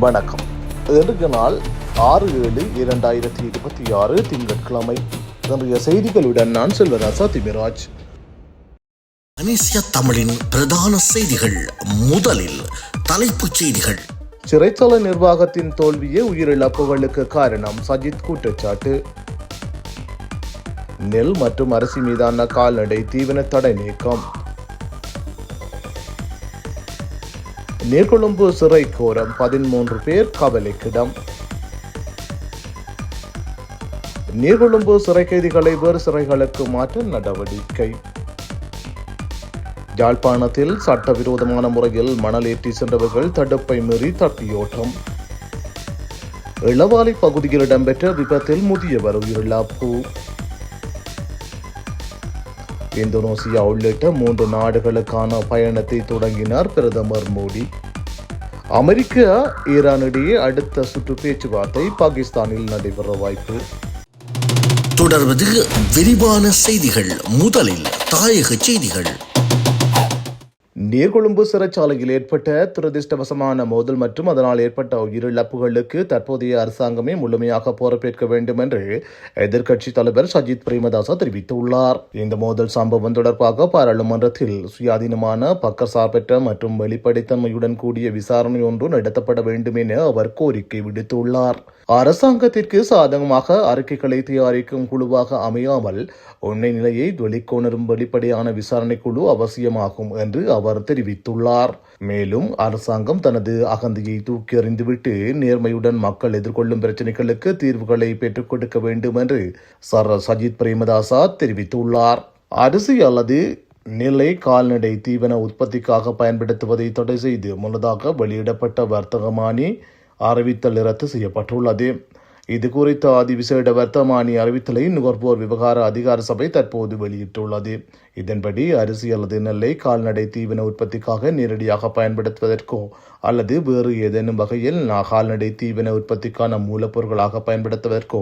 வணக்கம். இன்றைய நாள் 6/7/2026 திங்கட்கிழமை. இன்றைய செய்திகளுடன் நான் செல்வராசா திமிராஜ். மலேசிய தமிழின் பிரதான செய்திகள். முதலில் தலைப்புச் செய்திகள். சிறைச்சாலை நிர்வாகத்தின் தோல்வியே உயிரிழப்புகளுக்கு காரணம், சஜித் குற்றச்சாட்டு. நெல் மற்றும் அரிசி மீதான கால்நடை தீவன தடை நீக்கம். நீர்கொழும்பு சிறை கோரம் 13 பேர் கவலைக்கிடம். நீர்கொழும்பு சிறை கைதிகளை வேறு சிறைகளுக்கு மாற்ற நடவடிக்கை. யாழ்ப்பாணத்தில் சட்டவிரோதமான முறையில் மணல் ஏற்றி சென்றவர்கள் தடுப்பை மீறி தப்பியோட்டம். இளவாலை பகுதியில் இடம்பெற்ற விபத்தில் முதியவர் உயிரிழப்பு. இந்தோனேசியா உள்ளிட்ட 3 நாடுகளுக்கான பயணத்தை தொடங்கினார் பிரதமர் மோடி. அமெரிக்கா ஈரான் இடையே அடுத்த சுற்று பேச்சுவார்த்தை பாகிஸ்தானில் நடைபெற வாய்ப்பு. தொடர்வது விரிவான செய்திகள். முதலில் தாயக செய்திகள். நீர்கொழும்பு சிறைச்சாலையில் ஏற்பட்ட துரதிருஷ்டவசமான மோதல் மற்றும் அதனால் ஏற்பட்ட உயிரிழப்புகளுக்கு தற்போதைய அரசாங்கமே முழுமையாக பொறுப்பேற்க வேண்டும் என்று எதிர்க்கட்சித் தலைவர் சஜித் பிரேமதாச தெரிவித்துள்ளார். இந்த மோதல் சம்பவம் தொடர்பாக பாராளுமன்றத்தில் சுயாதீனமான பக்கசார்பற்ற மற்றும் வெளிப்படைத்தன்மையுடன் கூடிய விசாரணை ஒன்று நடத்தப்பட வேண்டும் என அவர் கோரிக்கை விடுத்துள்ளார். அரசாங்கத்திற்கு சாதகமாக அறிக்கைகளை தயாரிக்கும் குழுவாக அமையாமல் உண்மை நிலையை வெளிக்கொணரும் வெளிப்படையான விசாரணை குழு அவசியமாகும் என்று அவர் தெரிவித்துள்ளார். மேலும் அரசாங்கம் தனது அகந்தையை தூக்கி எறிந்துவிட்டு நேர்மையுடன் மக்கள் எதிர்கொள்ளும் பிரச்சினைகளுக்கு தீர்வுகளை பெற்றுக் கொடுக்க வேண்டும் என்று சஜித் பிரேமதாசா தெரிவித்துள்ளார். அரிசி அல்லது நெல்லை கால்நடை தீவன உற்பத்திக்காக பயன்படுத்துவதை தடை செய்து முன்னதாக வெளியிடப்பட்ட வர்த்தகமானி அறிவித்தல் ரத்து செய்யப்பட்டுள்ளது. இது குறித்த அதிவிசேட வர்த்தமானி அறிவித்தலை நுகர்வோர் விவகார அதிகார சபை தற்போது வெளியிட்டுள்ளது. இதன்படி அரிசி அல்லது நெல்லை கால்நடை தீவன உற்பத்திக்காக நேரடியாக பயன்படுத்துவதற்கோ அல்லது வேறு ஏதேனும் வகையில் கால்நடை தீவன உற்பத்திக்கான மூலப்பொருட்களாக பயன்படுத்துவதற்கோ,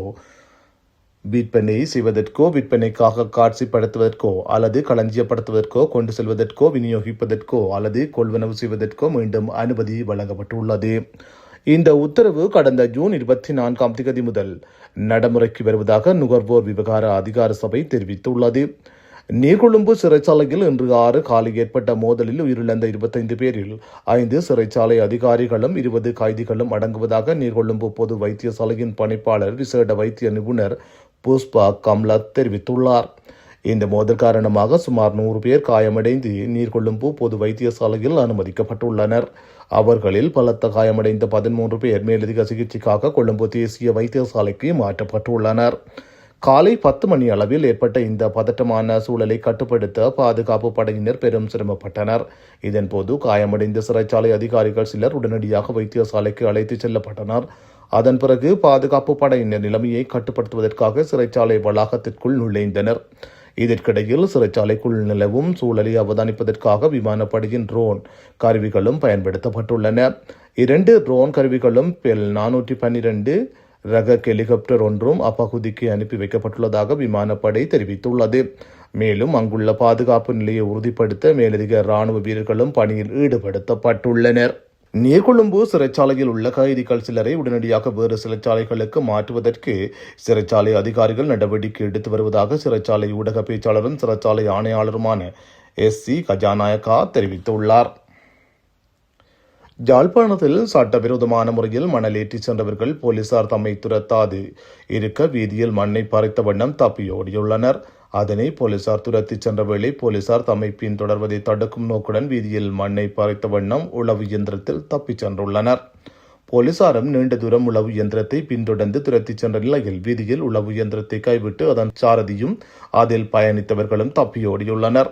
விற்பனை செய்வதற்கோ, விற்பனைக்காக காட்சிப்படுத்துவதற்கோ அல்லது களஞ்சியப்படுத்துவதற்கோ, கொண்டு செல்வதற்கோ, விநியோகிப்பதற்கோ அல்லது கொள்வனவு செய்வதற்கோ மீண்டும் அனுமதி வழங்கப்பட்டுள்ளது. இந்த உத்தரவு கடந்த ஜூன் 24ஆம் தேதி முதல் நடைமுறைக்கு வருவதாக நுகர்வோர் விவகார அதிகார சபை தெரிவித்துள்ளது. நீர்கொழும்பு சிறைச்சாலையில் இன்று 6 காலை ஏற்பட்ட மோதலில் உயிரிழந்த 25 பேரில் 5 சிறைச்சாலை அதிகாரிகளும் 20 கைதிகளும் அடங்குவதாக நீர்கொழும்பு பொது வைத்தியசாலையின் பணிப்பாளர் விசேட வைத்திய நிபுணர் புஷ்பா கம்லத் தெரிவித்துள்ளார். இந்த மோதல் காரணமாக சுமார் 100 பேர் காயமடைந்து நீர்கொழும்பு பொது வைத்தியசாலையில் அனுமதிக்கப்பட்டுள்ளனர். அவர்களில் பலத்த காயமடைந்த 13 பேர் மேலதிக சிகிச்சைக்காக கொழும்பு தேசிய வைத்தியசாலைக்கு மாற்றப்பட்டுள்ளனர். காலை 10 மணி அளவில் ஏற்பட்ட இந்த பதட்டமான சூழலை கட்டுப்படுத்த பாதுகாப்பு படையினர் பெரும் சிரமப்பட்டனர். இதன்போது காயமடைந்த சிறைச்சாலை அதிகாரிகள் சிலர் உடனடியாக வைத்தியசாலைக்கு அழைத்துச் செல்லப்பட்டனர். அதன் பிறகு பாதுகாப்பு படையினர் நிலைமையை கட்டுப்படுத்துவதற்காக சிறைச்சாலை வளாகத்திற்குள் நுழைந்தனர். இதற்கிடையில் சிறைச்சாலைக்குள் நிலவும் சூழலை அவதானிப்பதற்காக விமானப்படையின் ட்ரோன் கருவிகளும் பயன்படுத்தப்பட்டுள்ளன. 2 ட்ரோன் கருவிகளும் பெல் 412 ரக ஹெலிகாப்டர் ஒன்றும் அப்பகுதிக்கு அனுப்பி வைக்கப்பட்டுள்ளதாக விமானப்படை தெரிவித்துள்ளது. மேலும் அங்குள்ள பாதுகாப்பு நிலையை உறுதிப்படுத்த மேலதிக ராணுவ வீரர்களும் பணியில் ஈடுபடுத்தப்பட்டுள்ளனர். நீர்கொழும்பு சிறைச்சாலையில் உள்ள கைதிகள் சிலரை உடனடியாக வேறு சிறைச்சாலைகளுக்கு மாற்றுவதற்கு சிறைச்சாலை அதிகாரிகள் நடவடிக்கை எடுத்து வருவதாக சிறைச்சாலை ஊடக பேச்சாளரும் சிறைச்சாலை ஆணையாளருமான SC கஜாநாயக்கா தெரிவித்துள்ளார். யாழ்ப்பாணத்தில் சட்டவிரோதமான முறையில் மணல் ஏற்றி சென்றவர்கள் போலீசார் தம்மை துரத்தாது இருக்க வீதியில் மண்ணை பறித்த வண்ணம் தப்பியோடியுள்ளனர். அதனை போலீசார் துரத்தி சென்ற வேளை போலீசார் தம்மை பின்தொடர்வதை தடுக்கும் நோக்குடன் வீதியில் மண்ணை பறித்த வண்ணம் உளவு இயந்திரத்தில் தப்பிச் சென்றுள்ளனர். போலீசாரும் நீண்ட தூரம் உளவு இயந்திரத்தை பின்தொடர்ந்து துரத்திச் சென்ற நிலையில் வீதியில் உளவு இயந்திரத்தை கைவிட்டு அதன் சாரதியும் அதில் பயணித்தவர்களும் தப்பியோடியுள்ளனர்.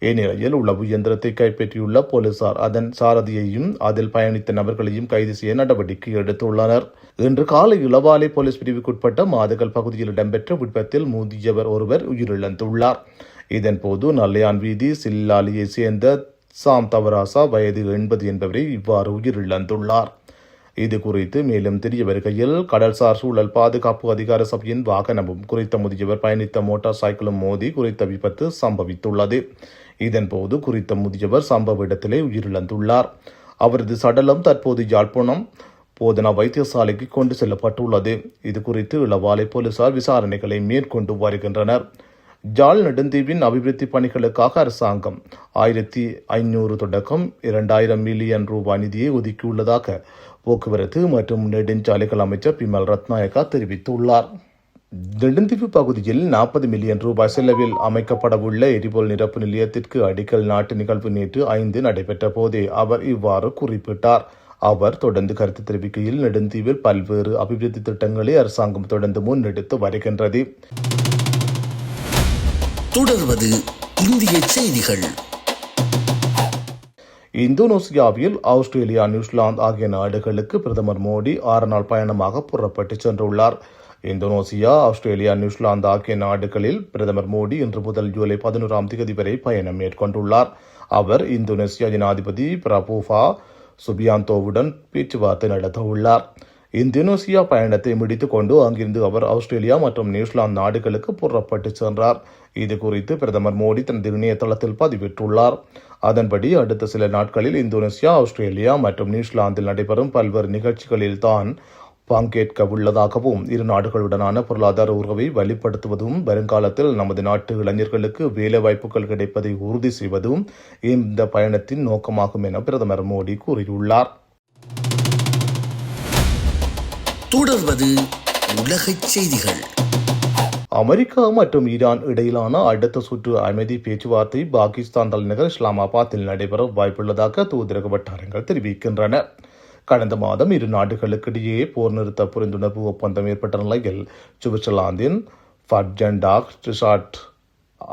இந்நிலையில் உளவு இயந்திரத்தை கைப்பற்றியுள்ள போலீசார் அதன் சாரதியையும் அதில் பயணித்த நபர்களையும் கைது செய்ய நடவடிக்கை எடுத்துள்ளனர். இன்று காலை இளவாலை போலீஸ் பிரிவுக்குட்பட்ட மாதுகள் பகுதியில் இடம்பெற்ற விபத்தில் முதியவர் ஒருவர் உயிரிழந்துள்ளார். இதன்போது நல்லையான் வீதி சில்லாலியை சேர்ந்த சாம் தவராசா வயது 80 என்பவரை இவ்வாறு உயிரிழந்துள்ளார். இது குறித்து மேலும் தெரிய வருகையில் கடல்சார் சூழல் பாதுகாப்பு அதிகார சபையின் வாகனமும் குறித்த முதியவர் பயணித்த மோட்டார் சைக்கிளும் மோதி குறித்த விபத்து சம்பவித்துள்ளது. இதன்போது குறித்த முதியவர் சம்பவ இடத்திலே உயிரிழந்துள்ளார். அவரது சடலம் தற்போது யாழ்ப்பாணம் போதனா வைத்தியசாலைக்கு கொண்டு செல்லப்பட்டுள்ளது. இது குறித்து இளவாலை போலீசார் விசாரணைகளை மேற்கொண்டு வருகின்றனர். ஜாழ் நெடுந்தீவின் அபிவிருத்தி பணிகளுக்காக அரசாங்கம் 1500 தொடக்கம் 2000 மில்லியன் ரூபாய் நிதியை ஒதுக்கியுள்ளதாக போக்குவரத்து மற்றும் நெடுஞ்சாலைகள் அமைச்சர் பிமல் ரத்நாயக்கா தெரிவித்துள்ளார். நெடுந்தீவு பகுதியில் 40 மில்லியன் ரூபாய் செலவில் அமைக்கப்படவுள்ள எரிபொருள் நிரப்பு நிலையத்திற்கு அடிக்கல் நாட்டு நிகழ்வு நேற்று 5 நடைபெற்ற போதே அவர் இவ்வாறு குறிப்பிட்டார். அவர் தொடர்ந்து கருத்து தெரிவிக்கையில், நெடுந்தீவில் பல்வேறு அபிவிருத்தி திட்டங்களை அரசாங்கம் தொடர்ந்து முன்னெடுத்து வருகின்றது. தொடர்வது இந்திய செய்திகள். இந்தோனேசியாவில் ஆஸ்திரேலியா, நியூசிலாந்து ஆகிய நாடுகளுக்கு பிரதமர் மோடி 6 நாள் பயணமாக புறப்பட்டு சென்றுள்ளார். இந்தோனேசியா, ஆஸ்திரேலியா, நியூசிலாந்து ஆகிய நாடுகளில் பிரதமர் மோடி இன்று முதல் ஜூலை 11ஆம் தேதி வரை பயணம் மேற்கொண்டுள்ளார். அவர் இந்தோனேசியா ஜனாதிபதி பிரபோவோ சுபியாந்தோவுடன் பேச்சுவார்த்தை நடத்த உள்ளார். இந்தோனேசியா பயணத்தை முடித்துக் கொண்டு அங்கிருந்து அவர் ஆஸ்திரேலியா மற்றும் நியூசிலாந்து நாடுகளுக்கு புறப்பட்டு சென்றார். இது குறித்து பிரதமர் மோடி தனது இணையதளத்தில் பதிவிட்டுள்ளார். அதன்படி அடுத்த சில நாட்களில் இந்தோனேசியா, ஆஸ்திரேலியா மற்றும் நியூசிலாந்தில் நடைபெறும் பல்வேறு நிகழ்ச்சிகளில் தான் பங்கேற்க உள்ளதாகவும், இரு நாடுகளுடனான பொருளாதார உறவை வலுப்படுத்துவதும், வருங்காலத்தில் நமது நாட்டு இளைஞர்களுக்கு வேலை வாய்ப்புகள் கிடைப்பதை உறுதி செய்வதும் இந்த பயணத்தின் நோக்கமாகும் என பிரதமர் மோடி கூறியுள்ளார். தொடர்வது உலகச் செய்திகள். அமெரிக்கா மற்றும் ஈரான் இடையிலான அடுத்த சுற்று அமைதி பேச்சுவார்த்தை பாகிஸ்தான் தலைநகர் இஸ்லாமாபாத்தில் நடைபெற வாய்ப்புள்ளதாக தூதரக வட்டாரங்கள் தெரிவிக்கின்றன. கடந்த மாதம் இரு நாடுகளுக்கிடையே போர் நிறுத்த புரிந்துணர்வு ஒப்பந்தம் ஏற்பட்ட நிலையில் சுவிட்சர்லாந்தின் ஃபர்ஜன்டாக் ரிசார்ட்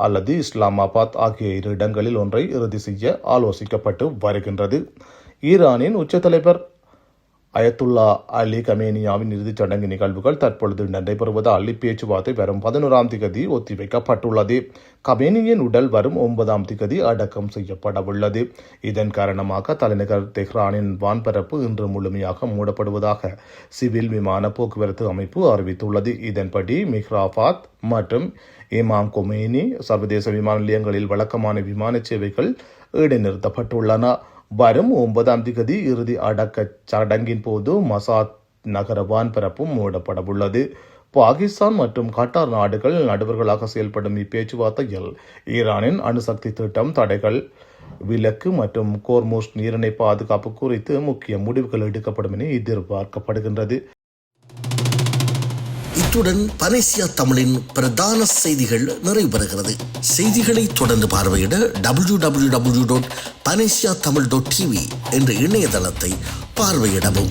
அல்லது இஸ்லாமாபாத் ஆகிய 2 இடங்களில் ஒன்றை இறுதி செய்ய ஆலோசிக்கப்பட்டு வருகின்றது. ஈரானின் உச்ச தலைவர் அயத்துல்லா அலி கமேனியாவின் இறுதிச் சடங்கு நிகழ்வுகள் தற்பொழுது நடைபெறுவதால் இப்பேச்சுவார்த்தை வரும் 11ஆம் தேதி ஒத்திவைக்கப்பட்டுள்ளது. கமேனியின் உடல் வரும் 9ஆம் தேதி அடக்கம் செய்யப்படவுள்ளது. இதன் காரணமாக தலைநகர் தெஹ்ரானின் வான்பரப்பு இன்று முழுமையாக மூடப்படுவதாக சிவில் விமான போக்குவரத்து அமைப்பு அறிவித்துள்ளது. இதன்படி மிஹ்ராபாத் மற்றும் இமாம் கொமேனி சர்வதேச விமான நிலையங்களில் வழக்கமான விமான சேவைகள் இடைநிறுத்தப்பட்டுள்ளன. வரும் 9ஆம் தேதி இறுதி அடக்க சடங்கின் போது மசாத் நகர வான்பரப்பும் மூடப்படவுள்ளது. பாகிஸ்தான் மற்றும் கட்டார் நாடுகள் நடுவர்களாக செயல்படும் இப்பேச்சுவார்த்தையில் ஈரானின் அணுசக்தி திட்டம், தடைகள் விலக்கு மற்றும் கோர்மோஸ் நீரிணை பாதுகாப்பு குறித்து முக்கிய முடிவுகள் எடுக்கப்படும் என எதிர்பார்க்கப்படுகின்றது. இத்துடன் பனேசியா தமிழின் பிரதான செய்திகள் நிறைவு பெறுகிறது. செய்திகளை தொடர்ந்து பார்வையிட www.panesiatamil.tv என்ற இணையதளத்தை பார்வையிடவும்.